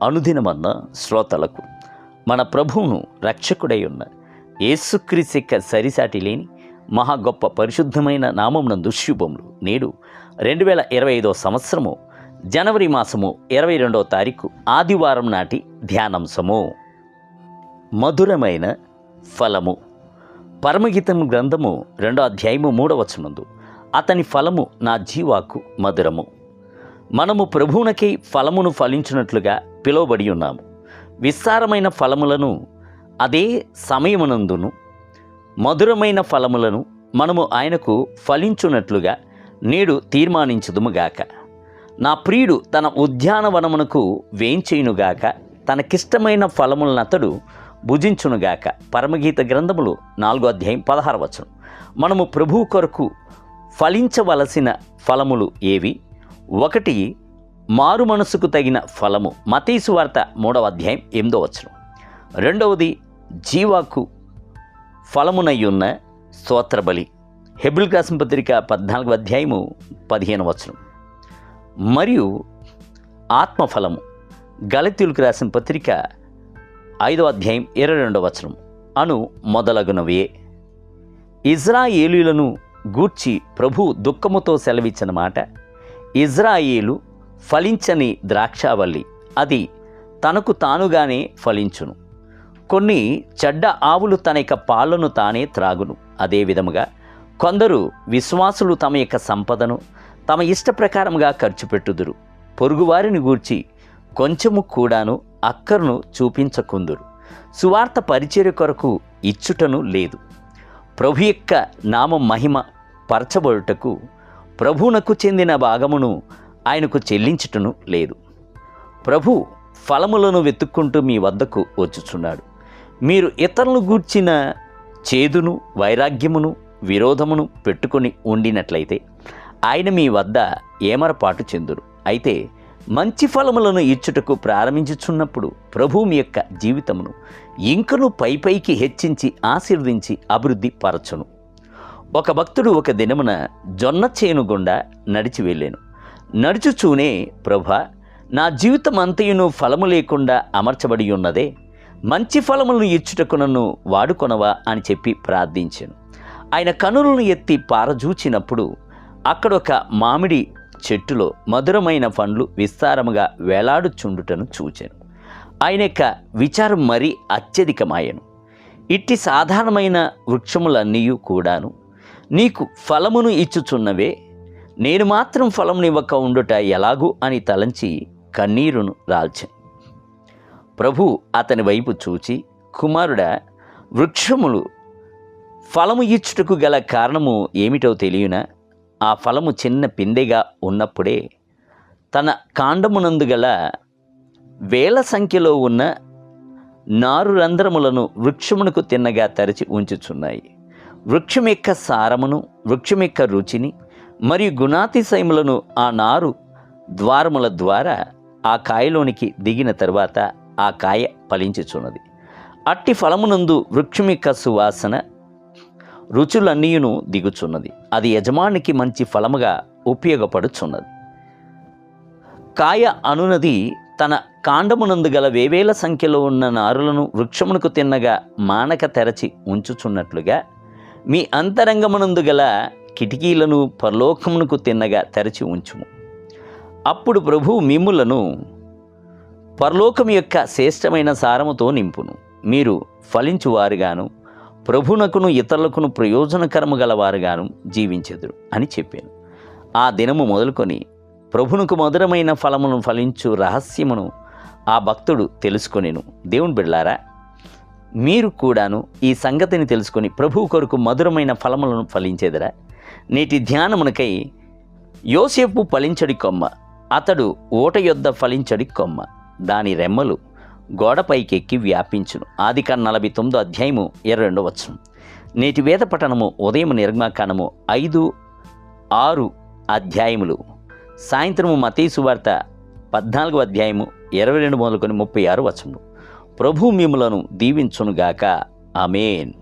అనుదినమన్న శ్రోతలకు మన ప్రభువును రక్షకుడై ఉన్న యేసుక్రీస్తు యొక్క సరిసాటి లేని మహా గొప్ప పరిశుద్ధమైన నామమునందు శుభములు. నేడు 2025 సంవత్సరము జనవరి మాసము 22వ తారీఖు ఆదివారం నాటి ధ్యానాంశము. మధురమైన ఫలము. పరమగీతం గ్రంథము 2వ అధ్యాయము 3వ వచనమందు అతని ఫలము నా జీవాకు మధురము. మనము ప్రభువునకై ఫలమును ఫలించినట్లుగా పిలువబడి ఉన్నాము. విస్తారమైన ఫలములను అదే సమయమునందును మధురమైన ఫలములను మనము ఆయనకు ఫలించున్నట్లుగా నేడు తీర్మానించుదుముగాక. నా ప్రియుడు తన ఉద్యానవనమునకు వేంచేయునుగాక, తనకిష్టమైన ఫలములనతడు భుజించునుగాక. పరమగీత గ్రంథములు 4వ అధ్యాయం 16వ వచనం. మనము ప్రభువు కొరకు ఫలించవలసిన ఫలములు ఏవి? 1 మారు మనసుకు తగిన ఫలము, మత్తయి సువార్త 3వ అధ్యాయం 8వ వచనం. 2వది జీవాకు ఫలమునయ్యున్న స్తోత్రబలి, హెబ్రీయులకు రాసిన పత్రిక 14వ అధ్యాయము 15వ వచనం. మరియు ఆత్మఫలము, గలతీయులకు రాసిన పత్రిక 5వ అధ్యాయం 22వ వచనం అను మొదలగునవే. ఇజ్రాయేలీయులను గూర్చి ప్రభు దుఃఖముతో సెలవిచ్చిన మాట, ఇజ్రాయేలు ఫలించని ద్రాక్షావల్లి, అది తనకు తానుగానే ఫలించును. కొన్ని చెడ్డ ఆవులు తన యొక్క పాలను తానే త్రాగును. అదే విధముగా కొందరు విశ్వాసులు తమ యొక్క సంపదను తమ ఇష్ట ప్రకారముగా ఖర్చు పెట్టుదురు. పొరుగువారిని గూర్చి కొంచెము కూడాను అక్కరును చూపించకుందురు. సువార్త పరిచర్య కొరకు ఇచ్చుటను లేదు. ప్రభు యొక్క నామ మహిమ పరచబడుటకు ప్రభువునకు చెందిన భాగమును ఆయనకు చెల్లించుటను లేదు. ప్రభు ఫలములను వెతుక్కుంటూ మీ వద్దకు వచ్చుచున్నాడు. మీరు ఇతరులను గూర్చిన చేదును, వైరాగ్యమును, విరోధమును పెట్టుకొని ఉండినట్లయితే ఆయన మీ వద్ద ఏమరపాటు చెందురు. అయితే మంచి ఫలములను ఇచ్చుటకు ప్రారంభించుచున్నప్పుడు ప్రభు మీ యొక్క జీవితమును ఇంకను పైపైకి హెచ్చించి ఆశీర్వదించి అభివృద్ధి పరచును. ఒక భక్తుడు ఒక దినమున జొన్న చేను గుండా నడిచి వెళ్ళాను. నడుచుచూనే, ప్రభా, నా జీవితం అంతయును ఫలము లేకుండా అమర్చబడి ఉన్నదే, మంచి ఫలములను ఇచ్చుటకు నన్ను వాడుకొనవా అని చెప్పి ప్రార్థించాను. ఆయన కనులను ఎత్తి పారజూచినప్పుడు అక్కడొక మామిడి చెట్టులో మధురమైన పండ్లు విస్తారముగా వేలాడుచుండుటను చూచాను. ఆయన యొక్క విచారం మరీ అత్యధికమాయను. ఇట్టి సాధారణమైన వృక్షములన్నీ కూడాను నీకు ఫలమును ఇచ్చుచున్నవే, నేను మాత్రం ఫలమునివ్వక ఉండుట ఎలాగూ అని తలంచి కన్నీరును రాల్చాను. ప్రభు అతని వైపు చూచి, కుమారుడా, వృక్షములు ఫలము ఇచ్చుటకు గల కారణము ఏమిటో తెలియనా? ఆ ఫలము చిన్న పిందెగా ఉన్నప్పుడే తన కాండమునందు గల వేల సంఖ్యలో ఉన్న నారు రంధ్రములను వృక్షమునకు తిన్నగా తెరచి ఉంచుచున్నాయి. వృక్షం యొక్క సారమును, వృక్షం యొక్క రుచిని మరియు గుణాతిశయములను ఆ నారు ద్వారముల ద్వారా ఆ కాయలోనికి దిగిన తరువాత ఆ కాయ ఫలించుచున్నది. అట్టి ఫలమునందు వృక్షం యొక్క సువాసన, రుచులన్నీయును దిగుచున్నది. అది యజమానికి మంచి ఫలముగా ఉపయోగపడుచున్నది. కాయ అనునది తన కాండమునందు గల వేవేల సంఖ్యలో ఉన్న నారులను వృక్షమునకు తిన్నగా మానక తెరచి ఉంచుచున్నట్లుగా మీ అంతరంగమునందు గల కిటికీలను పరలోకమునకు తిన్నగా తెరచి ఉంచుము. అప్పుడు ప్రభువు మిమ్ములను పరలోకము యొక్క శ్రేష్టమైన సారముతో నింపును. మీరు ఫలించువారుగాను ప్రభునకును ఇతరులకును ప్రయోజనకరము గలవారుగాను జీవించెదరు అని చెప్పాను. ఆ దినము మొదలుకొని ప్రభునకు మధురమైన ఫలమును ఫలించు రహస్యమును ఆ భక్తుడు తెలుసుకొనెను. దేవుని బిడ్డలారా, మీరు కూడాను ఈ సంగతిని తెలుసుకొని ప్రభువు కొరకు మధురమైన ఫలములను ఫలించేదరా? నేటి ధ్యానమునకై యోసేపు ఫలించడి కొమ్మ, అతడు ఓట యొద్ద ఫలించడి కొమ్మ, దాని రెమ్మలు గోడపైకెక్కి వ్యాపించును. ఆదికాండం 49వ అధ్యాయము 22వ వచనం. నేటి వేద పఠనము ఉదయం నిర్గమకాండము 5, 6 అధ్యాయములు, సాయంత్రము మత్తయి సువార్త 14వ అధ్యాయము 22 మొదలుకొని 36 వచనము. ప్రభు మిమ్ములను దీవించునుగాక. ఆమేన్.